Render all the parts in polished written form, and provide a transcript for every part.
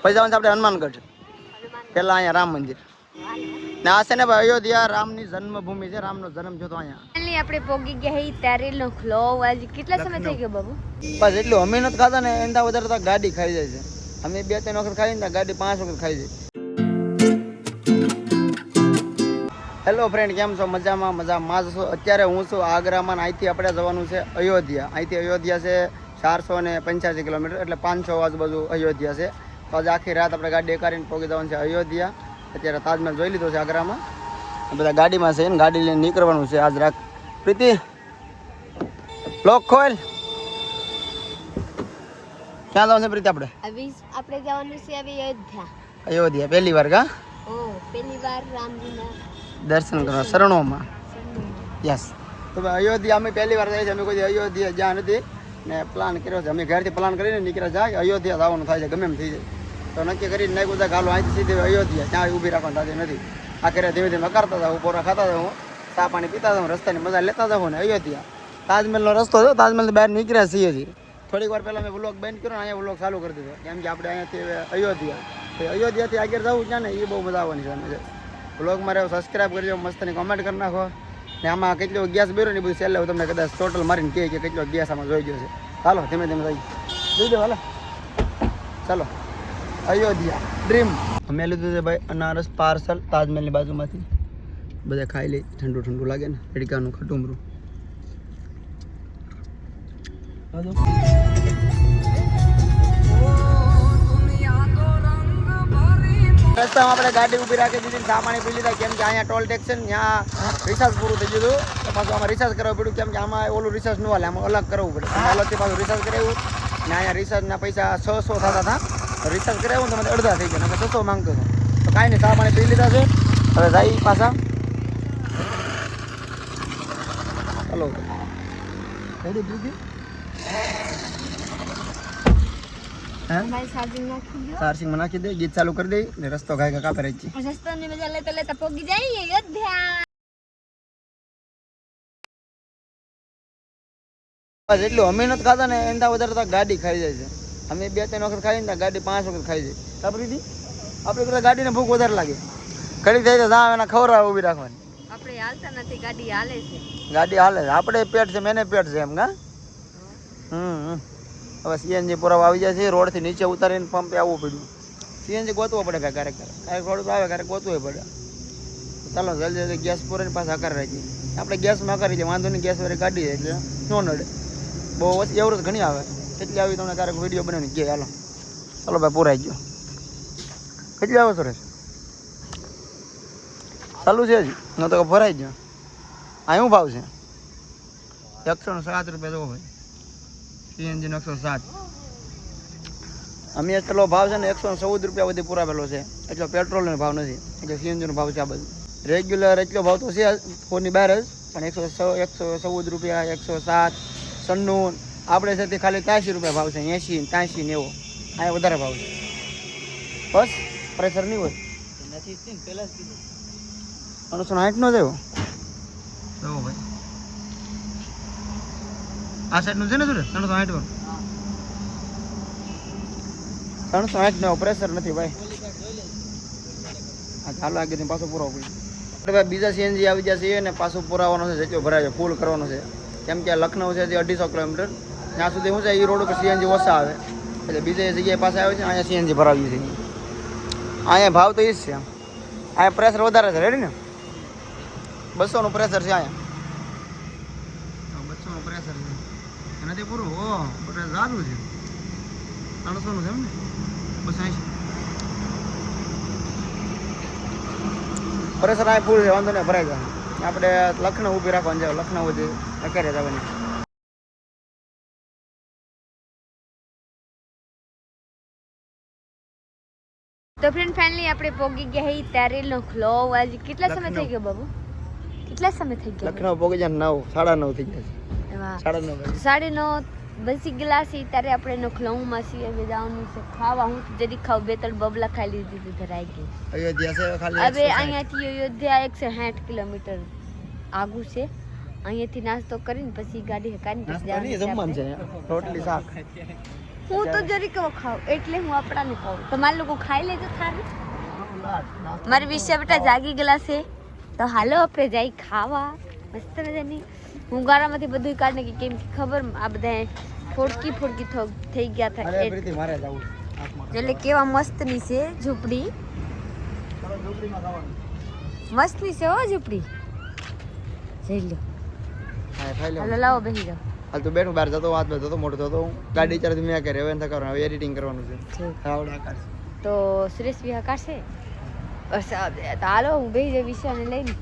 પછી જવાનું છે આપણે હનુમાનગઢ. પેલા અહીંયા રામ મંદિર ને આ છે ને ભાઈ અયોધ્યા રામની જન્મભૂમિ છે. રામનો જન્મ થયો તો અહીંયા. આપણે પોગી ગયા હી ત્યારે નો ખલો આજે કેટલા સમય થઈ ગયો બાબુ? બસ એટલું અમે નથી ખાતા ને એના વધારે તો ગાડી ખાઈ જાય છે. અમે 2-3 વખત ખાઈ ને ગાડી 5 વખત ખાઈ જાય. હેલો ફ્રેન્ડ, કેમ છો? મજામાં છો? અત્યારે હું છું આગ્રામાં. અહીંથી આપણે જવાનું છે અયોધ્યા. અહીંથી અયોધ્યા છે 485 કિલોમીટર, એટલે 500 આજુબાજુ અયોધ્યા છે. તો આજે આખી રાત આપણે ગાડી એકારીને પહોંચી જવાનું છે અયોધ્યા. અત્યારે તાજમહેલ જોઈ લીધો છે આગ્રામાં. બધા ગાડીમાં છે ને ગાડી લઈને નીકળવાનું છે આજ રાત. પ્રીતિ લોક ખોલ. ક્યાં જવાનું છે પ્રીતિ આપણે? આપણે જવાનું છે અયોધ્યા. અયોધ્યા પહેલી વાર કા? પહેલી વાર રામજીના દર્શન કરવા શરણોમાં. યસ. તો અયોધ્યા અમે પહેલી વાર જાય છે. અમે કોઈ અયોધ્યા જ્યાં નથી ને પ્લાન કર્યો છે. અમે ઘરથી પ્લાન કરીને નીકળ્યા જાય અયોધ્યા જવાનું થાય છે, ગમે એમ થઈ જાય. તો નક્કી કરીને નાખ્યું છે ગાલો અહીંથી સીધી અયોધ્યા, ત્યાં ઊભી રાખવાનું થતી નથી. આ કરે ધીમે ધીમે કરતા જાઉં, પોરા ખાતા જાઉં, ચા પાણી પીતા જાઉં, રસ્તાની મજા લેતા જાઉં ને અયોધ્યા તાજમહેલનો રસ્તો છે. તાજમહેલ બહાર નીકળ્યા છીએ હજી. થોડીક વાર પહેલાં મેં વ્લોગ બંધ કર્યો ને અહીંયા વ્લોગ ચાલુ કરી દીધો, કેમ કે આપણે અહીંયાથી અયોધ્યાથી આગળ જવું છે ને એ બહુ મજા આવવાની છે. અમે વ્લોગ મારે સબસ્ક્રાઈબ કરજો, મસ્તની કોમેન્ટ કરી નાખો ને આમાં કેટલો ગેસ બેરો ને બધું છેલ્લે હું તમને કદાચ ટોટલ મારીને કહે કે કેટલો ગેસ આમાં જોઈ ગયો છે. ચાલો ધીમે ધીમે જઈ દો. હાલો ચાલો અયોધ્યા ડ્રીમ. અમે લીધું છે ભાઈ અનારસ પાર્સલ તાજમહેલની બાજુમાંથી. બધા ખાઈ લે, ઠંડુ ઠંડુ લાગે ને, તડકાનું ખટુમરું. રસ્તામાં આપણે ગાડી ઊભી રાખી દીધી, ચા પાણી પી લીધા, કેમ કે અહીંયા ટોલ ટેક્સ છે ને ત્યાં રિચાર્જ પૂરું થઈ ગયું હતું. તો પાછું આમાં રિચાર્જ કરાવવું પડ્યું, કેમ કે આમાં ઓલું રિચાર્જ ન હાલે, આમાં અલગ કરવું પડે. અલગથી પાછું રિચાર્જ કરાવ્યું ને અહીંયા રિચાર્જના પૈસા 600 થતા હતા. રિચાર્જ કરાવ્યું તો મને અડધા થઈ ગયા, નકર 600 માંગતો હતો. તો કાંઈ નહીં, ચા પાણી પી લીધા છે. હવે જાય પાછા. હલો ચાર્જિંગમાં નાખી દે, ગીત ચાલુ કરી દે ને રસ્તો ગાય કાપે રહી છે. રસ્તાની મજા લેતા લેતા પોગી જાય અયોધ્યા. બસ એટલું અમે નથી ખાતા ને એના વધારે તો ગાડી ખાઈ જાય છે. અમે 2-3 વખત ખાઈ ને ગાડી 5 વખત ખાઈ જાય. સાપરીથી આપણે બધા ગાડીને ભૂખ વધારે લાગે. ઘડી થઈ જાય એના ખવડાવે ઊભી રાખવાની. આપણે હાલતા નથી, ગાડી હાલે છે. ગાડી હાલે છે, આપણે પેટ છે, મેને પેટ છે એમ કા. હવે સીએનજી પુરાવા આવી જાય છે. રોડથી નીચે ઉતારીને પંપે આવવું પડ્યું. સીએનજી ગોતવો પડે ભાઈ, ક્યારેક રોડ પર આવે, ક્યારેક ગોતવું પડે. ચાલો જલ્દી જલ્દી ગેસ પૂરીને પાછા હકાર રાખીએ. આપણે ગેસમાં હકારી જાય, વાંધો નહીં, ગેસ વાળી ગાડી એટલે ન નડે. બહુ ઓછી એવરેજ ઘણી આવે, કેટલી આવી તમને ક્યારેક વિડીયો બનાવીને કહે. હાલો ચાલો ભાઈ, પૂરાઈ ગયો. કેટલી આવે સુરેશ? ચાલુ છે હજી? ન તો ભરાઈ ગયો. આ શું ભાવ છે? 107 રૂપિયા જવો ભાઈ. સીએનજી 107. અમે એટલો ભાવ છે ને 114 રૂપિયા બધી પુરાવેલો છે. એટલો પેટ્રોલનો ભાવ નથી, એટલે સીએનજીનો ભાવ છે આ બધું. રેગ્યુલર એટલો ભાવ તો છે 4ની બહાર જ, પણ 114 રૂપિયા, 107, 96. આપણે છે તે ખાલી 83 રૂપિયા ભાવ છે, 80, 83 ને એવો. અહીંયા વધારે ભાવ છે. બસ પ્રેશર નહીં હોય. 360 નો થયો ભાઈ. આ સાઈડનું છે ને સુરેશ? 360 નો. 360 નો પ્રેશર નથી ભાઈ. હા ચાલો આગળ પાછો પુરાવો પડ્યો. આપણે ભાઈ બીજા સીએનજી આવી ગયા છે ને પાછું પુરાવાનો છે, જેટલો ભરાય છે ફૂલ કરવાનો છે. કેમ કે લખનઉ છે જે 250 કિલોમીટર, ત્યાં સુધી શું છે એ રોડ ઉપર સીએનજી ઓછા આવે, એટલે બીજી જગ્યાએ પાસે આવે છે. અહીંયા સીએનજી ભરાવ્યું છે. અહીંયા ભાવ તો એ જ છે. અહીંયા પ્રેશર વધારે છે. રેડી ને? 200 નું પ્રેશર છે અહીંયા. 200 નું પ્રેશર છે. નથી પૂરું. ઓ પ્રેશર સારું છે. 300 નું છે એમ ને? 280 પ્રેશર અહીંયા ફૂલ છે, વાંધો નહીં, ભરાઈ જાય. આપણે લખનઉ ઊભી રાખવાની છે. લખનઉ સુધી અત્યારે જવાની. તો ફ્રેન્ડ ફાઇનલી આપણે પોગી ગયા હી ત્યારે નો ખલો આજે કેટલા સમય થઈ ગયો બાબુ? કેટલા સમય થઈ ગયો? લખનઉ પોગી જાય 9, 9:30 થઈ ગયા છે. 9:30 બસી ગયેલા છે ત્યારે આપણે નો ખલોમાં છીએ. હવે જવાનું છે ખાવા. હું તો જરી ખાવ 2-3 બબલા ખાઈ લીધી તો ધરાઈ ગઈ. અયોધ્યા છે ખાલી. હવે અહીંયાથી અયોધ્યા 160 કિલોમીટર આગું છે. અહીંયાથી નાસ્તો કરીને પછી ગાડી હકારીને પછી જવાનું છે. રોટલી શાક હું તો જરીક ખાઉં એટલે હું આપણાને કહું તમારે લોકો ખાઈ લેજો થારી મારી વિશે બેટા જાગી ગયેલા છે તો હાલો આપણે જઈ ખાવા મસ્ત મજાની હું ગારામાંથી બધું કાઢને કે કેમ કે ખબર આ બધા ફોડકી થઈ ગયા હતા અરે પ્રીતિ મારે જાવું એટલે કેવા મસ્તની છે ઝૂંપડી મસ્તની છે હો ઝૂંપડી જઈ લો હા ખાઈ લે હાલો લાવો બેસી જાઓ હાલ તું બેઠું બહાર જતો વાત જતો મોટો થતો ગાડી ચાલે મેં કરે હવે નથી કરવાનું હવે એડિટિંગ કરવાનું છે આવડે આકાશ તો સુરેશ વિહા કાઢશે સાહેબ તો હાલો હું બેસી જાય વિશાને લઈને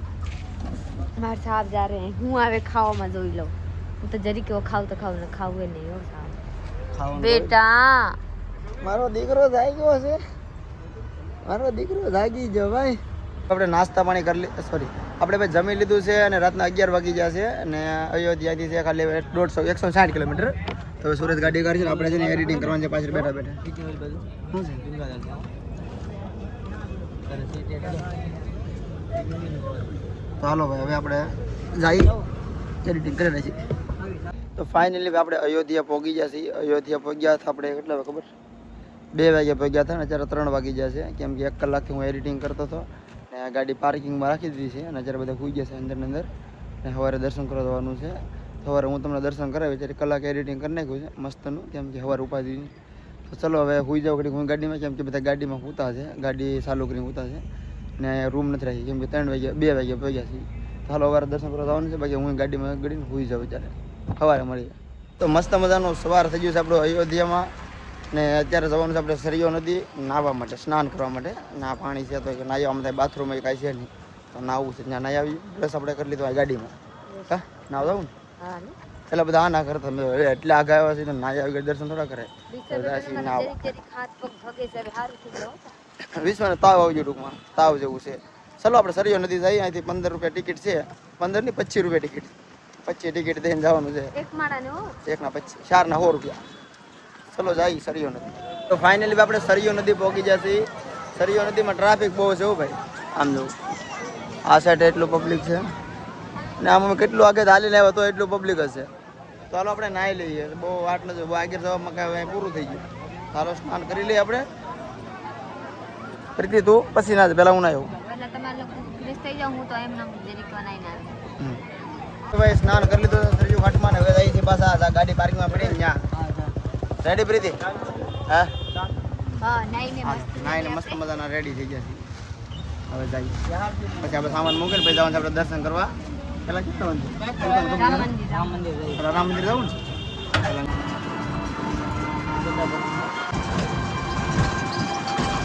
મારા સાહેબ જા રહે હું આવે ખાવામાં જોઈ લઉં હું તો જરી કેવો ખાવું તો ખાવું ને ખાવું એ નહીં હો સાહેબ ખાવાનું બેટા મારો દીકરો જાગ્યો છે મારો દીકરો જાગી ગયો ભાઈ આપણે નાસ્તા પાણી કરી લે સોરી આપણે ભાઈ જમી લીધું છે અને રાતના 11 વાગી ગયા છે અને અયોધ્યાથી છે ખાલી 160 કિલોમીટર તો હવે સુરત ગાડી કાઢી છે આપણે છે ને એડિટિંગ કરવાનું છે પાછળ બેઠા બેઠા તો હાલો ભાઈ હવે આપણે જઈ એડિટિંગ કરી છીએ તો ફાઇનલી આપણે અયોધ્યા પહોંચી ગયા છીએ અયોધ્યા પહોંચ્યા હતા આપણે કેટલા ખબર 2 વાગ્યા પહોંચ્યા હતા અને અત્યારે 3 વાગી ગયા છે કેમ કે 1 કલાકથી હું એડિટિંગ કરતો હતો ને આ ગાડી પાર્કિંગમાં રાખી દીધી છે અને અત્યારે બધા સૂઈ ગયા છે અંદર ને સવારે દર્શન કરવા જવાનું છે સવારે હું તમને દર્શન કરાવી ત્યારે કલાક એડિટિંગ કરી નાખ્યું છે મસ્તનું કેમ કે સવારે ઉપાધિ તો ચલો હવે સૂઈ જાવ ઘડી હું ગાડીમાં કેમ કે બધા ગાડીમાં સૂતા છે ગાડી ચાલુ કરીને સૂતા છે ને રૂમ નથી રાખી કેમ કે 3 વાગ્યા 2 વાગ્યા પહોંચ્યા છીએ ચાલો સવારે દર્શન કરવા જવાનું છે બાકી હું ગાડીમાં ગળીને સૂઈ જાઉં ત્યારે સવારે મળીએ તો મસ્ત મજાનું સવાર થઈ ગયું છે આપણું અયોધ્યામાં ને અત્યારે જવાનું છે આપણે સરયો નદી નાહવા માટે સ્નાન કરવા માટે ના પાણી છે તો નાહવા માટે બાથરૂમ કાંઈ છે નહીં તો નાહવું છે ત્યાં નાહી આવી પ્લસ આપણે કરી લીધું આ ગાડીમાં હા નાવ જાઉં ને એટલે બધા આ ના કરતા એટલે આગળ આવ્યા છે તો નાહી આવી દર્શન થોડા કરે વિશ્વને તાવ આવજો ટૂંકમાં તાવ જેવું છે ચલો આપણે સરયો નદી જઈએ અહીંથી 15 રૂપિયા ટિકિટ છે 15 ની 25 રૂપિયા ટિકિટ 25 ટિકિટ દઈને જવાનું છે એકના 25 4 ના 100 રૂપિયા ચલો જાય સરયો નદી તો ફાઇનલી આપણે સરયો નદી પહોંચી ગયા છીએ સરયો નદીમાં ટ્રાફિક બહુ છે ભાઈ આમ જો આ સાઈડ એટલું પબ્લિક છે ને આમ અમે કેટલું આગળ હાલીને આવ્યા તો એટલું પબ્લિક હશે તો હાલો આપણે નાહી લઈએ બહુ વાટ નથી બહુ આગળ જવામાં કાંઈ પૂરું થઈ ગયું ચાલો સ્નાન કરી લઈએ આપણે પ્રીતિ તું પછી ના પહેલાં હું ના આવું ભાઈ સ્નાન કરી લીધું સરયું ઘાટમાં ને હવે જઈએ છીએ પાછા ગાડી પાર્કિંગમાં પડી ને ત્યાં રેડી પ્રીતિ હા નાઈને મસ્ત મજાના રેડી થઈ ગયા છે હવે જઈએ પછી આપણે સામાન મૂકીને પછી જવાનું આપણે દર્શન કરવા પેલા ક્યાં જવાનું રામ મંદિર જવું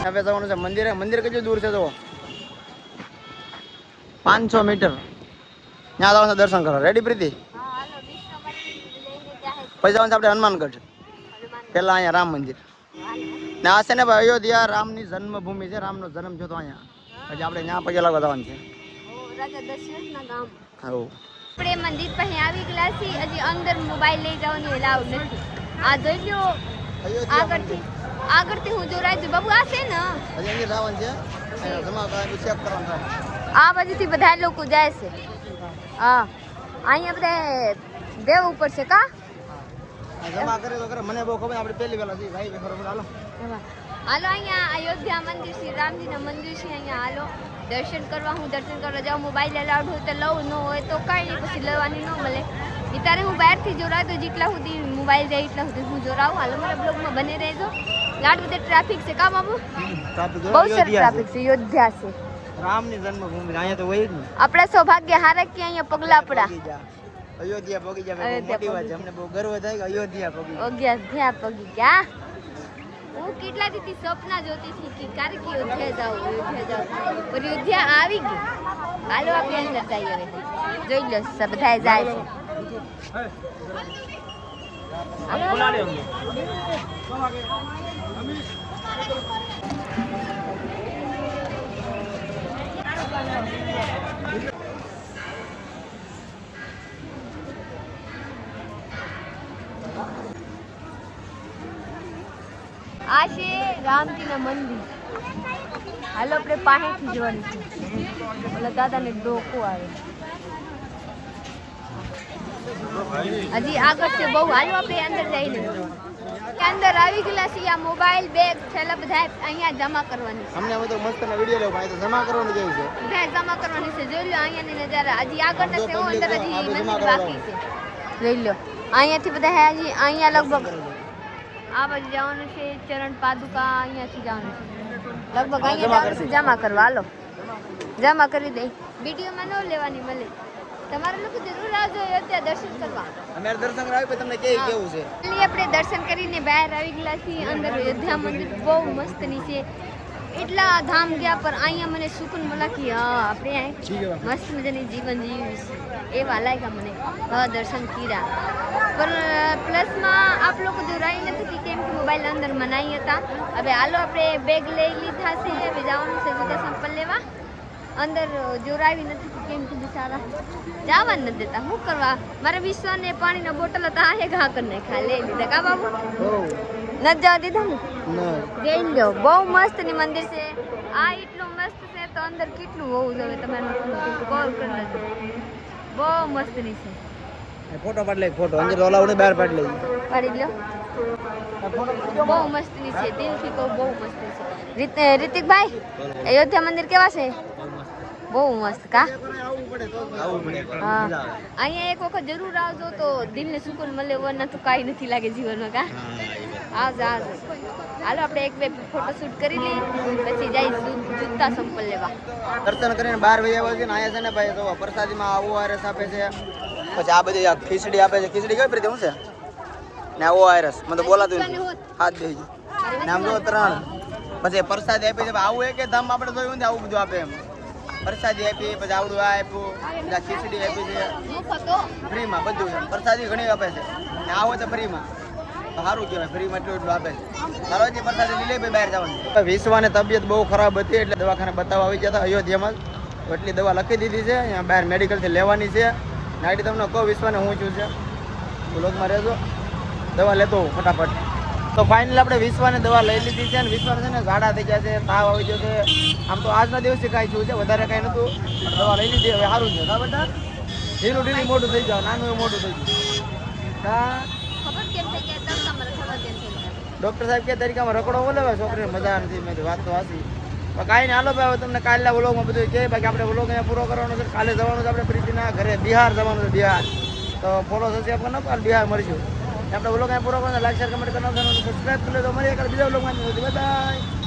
ને હવે જવાનું છે મંદિરે મંદિર કેટલું દૂર છે જો 500 મીટર ત્યાં જવાનું છે દર્શન કરવા રેડી પ્રીતિ પછી જવાનું છે આપણે હનુમાનગઢ પેલા અહીંયા રામ મંદિર ને આ છે ને ભાઈ અયોધ્યા રામની જન્મભૂમિ છે રામનો જન્મ થયો તો અહીંયા પછી આપણે ત્યાં પગે લાગવા જવાનું છે આપણે મંદિર પાસે આવી ગયા છીએ હજી અંદર મોબાઈલ લઈ જવાની એલાઉડ નથી આ જોઈ લો આગળથી હું જોરાય બાબુ આ છે ને હજી અહીંયા જવાનું છે જમા કરાવી ચેક કરવાનું છે આ બાજુથી બધા લોકો જાય છે હા અહીંયા બધા દેવ ઉપર છે કા જમા કરે તો કરે મને બહુ ખબર આપણે પહેલી વેલા જઈએ ભાઈ બરોબર હાલો હાલો અહીંયા અયોધ્યા મંદિર શ્રી રામજીના મંદિર છે અહીંયા હાલો દર્શન કરવા જાઉં મોબાઈલ અલાઉડ હોય તો લઉં ન હોય તો કાંઈ નહીં પછી લેવાની ન મળે ત્યારે હું બહારથી જોરાવ તો જેટલા સુધી મોબાઈલ જાય એટલા સુધી હું જોરાવું હાલો મારા બ્લોગમાં બને રહેજો લાડ બધે ટ્રાફિક છે કા બાબુ બહુ સરસ ટ્રાફિક છે અયોધ્યા છે રામની જન્મભૂમિ અહીંયા તો હોય જ ને આપણા સૌભાગ્ય હારે કે અહીંયા પગલા પડા અયોધ્યા પગી જાય મોટી વાત છે અમને બહુ ગર્વ થાય કે અયોધ્યા પગી ગયા હું કેટલા દીથી સપના જોતી હતી કે ક્યારે કે અયોધ્યા જાઉં પણ અયોધ્યા આવી ગઈ હાલો આપણે અંદર જઈએ હવે જોઈ લો બધા જાય છે આ છે રામજીના મંદિર હાલો આપણે પાસેથી જોવાનું છે ઓલા દાદાને ડોકો આવે હજી આગળ છે બહુ. હાલો આપણે અંદર જઈને અંદર આવી ગયેલા છીએ. આ મોબાઈલ બેગ છેલ્લા બધા અહીંયા જમા કરવાની છે. અમને અમે તો મસ્ત વિડીયો લેવા તો જમા કરવાનું જેવું છે. બધા જમા કરવાની છે. જોઈ લો અહીંયાની નજારા. હજી આગળ છે અંદર હજી મંદિર બાકી છે. જોઈ લો અહીંયાથી બધા હજી અહીંયા લગભગ આ બાજુ જવાનું છે. ચરણ પાદુકા અહીંયાથી જવાનું છે લગભગ અહીંયા જવાનું છે જમા કરવા. હાલો જમા કરી દઈ. વિડીયોમાં ન લેવાની મળે. તમારે લોકો જરૂર આવજો અયોધ્યા દર્શન કરવા. અમે દર્શન કરાવી પછી તમને કેવું છે. આપણે દર્શન કરીને બહાર આવી ગયા છીએ. અંદર અયોધ્યા મંદિર બહુ મસ્તની છે. એટલા ધામ ગયા પર અહીંયા મને સુકૂન મળ્યા કે હા આપણે અહીં મસ્ત મજાની જીવન જીવીશ એવા લાગ્યા મને. હા દર્શન કર્યા પણ પ્લસમાં આપ લોકો જોરાઈ નથી કેમ કે મોબાઈલ અંદર મનાઈ હતા. હવે હાલો આપણે બેગ લઈ લીધા છે. હવે જવાનું છે જુદા સંપલ લેવા. અંદર જોરાવી નથી કેમ કે બિચારા જવા નથી દેતા. શું કરવા? મારા વિશ્વાને પાણીના બોટલ હતા આ ઘા કરીને ખા લઈ લીધા કા બાબુ નથી જવા દીધા ને. જઈ લો બહુ મસ્ત ની મંદિર છે. આ એટલું મસ્ત છે તો અંદર કેટલું હોવું જોઈએ તમારે કોલ કરી લેજો. બહુ મસ્ત ની છે. ફોટો પાડ લે. ફોટો અંદર ઓલાવડે બહાર પાડ લે. પાડી લો. બહુ મસ્ત ની છે. દિલથી કહું બહુ મસ્ત છે. રિતિકભાઈ અયોધ્યા મંદિર કેવા છે? બહુ મસ્ત કા. હા અહીંયા એક વખત જરૂર આવજો તો દિલને સુકૂન મળે. વરના તો કાંઈ નથી લાગે જીવનમાં કા. આવજો આવજો. હાલો આપણે એક બે ફોટો શૂટ કરી લઈએ પછી જઈશું જૂતા સંપલ લેવા. દર્શન કરીને બહાર વહી આવ્યા છે ને આયા છે ને ભાઈ તો પ્રસાદીમાં ORS આપે છે. પછી આ બધી ખીચડી આપે છે. ખીચડી કઈ રીતે હું છે ને ORS મને તો બોલાતું નથી. હાથ દેજો ને આમ જો 3 પછી પ્રસાદી આપી છે. આવું એક ધામ આપણે જોયું ને આવું બધું આપે એમ. પ્રસાદી આપી પછી આવડું આ આપ્યું ખીચડી આપી છે ફ્રીમાં બધું. પ્રસાદી ઘણી આપે છે ને આવો તો ફ્રીમાં સારું કહેવાય. ફ્રીમાં એટલું આપે છે. ચાલો હજી પ્રસાદી લઈ લે બહાર જવાનું. વિશ્વાની તબિયત બહુ ખરાબ હતી એટલે દવાખાને બતાવવા આવી ગયા હતા અયોધ્યામાં. એટલી દવા લખી દીધી છે. અહીંયા બહાર મેડિકલથી લેવાની છે. નાઈટી તમને કહું વિશ્વાને હું છું છે બ્લોગમાં રહેજો. દવા લેતો ફટાફટ. તો ફાઇનલ આપણે વિશ્વાને દવા લઈ લીધી છે. અને વિશ્વાને છે ને ઝાડા થઈ ગયા છે, તાવ આવી ગયો છે. આમ તો આજના દિવસે કાંઈ થયું છે વધારે કાંઈ નહોતું પણ દવા લઈ લીધી. હવે સારું છે બરાબર. ઢીલું ઢીલું મોટું થઈ જાય. નાનું એવું મોટું થઈ ગયું. ડૉક્ટર સાહેબ કે તરીકામાં રખડો બોલે છોકરીને મજા નથી. મેં વાત તો હાસી પણ કાંઈ નહીં. હાલો ભાઈ તમને કાલના વ્લોગમાં બધું કહે બાકી આપણે વ્લોગ અહીંયા પૂરો કરવાનો છે. કાલે જવાનું છે આપણે પ્રીતિના ઘરે બિહાર જવાનું છે. બિહાર તો ફોલો થશે આપણે ન કાલ બિહાર મળીશું. આપણે વ્લોગ અહીંયા પૂરો કરવાનો. લાઈક શેર કમેન્ટ કરવાનું સબસ્ક્રાઈબ કરી લો. તો મળીએ કાલે બીજા વ્લોગમાં. બાય.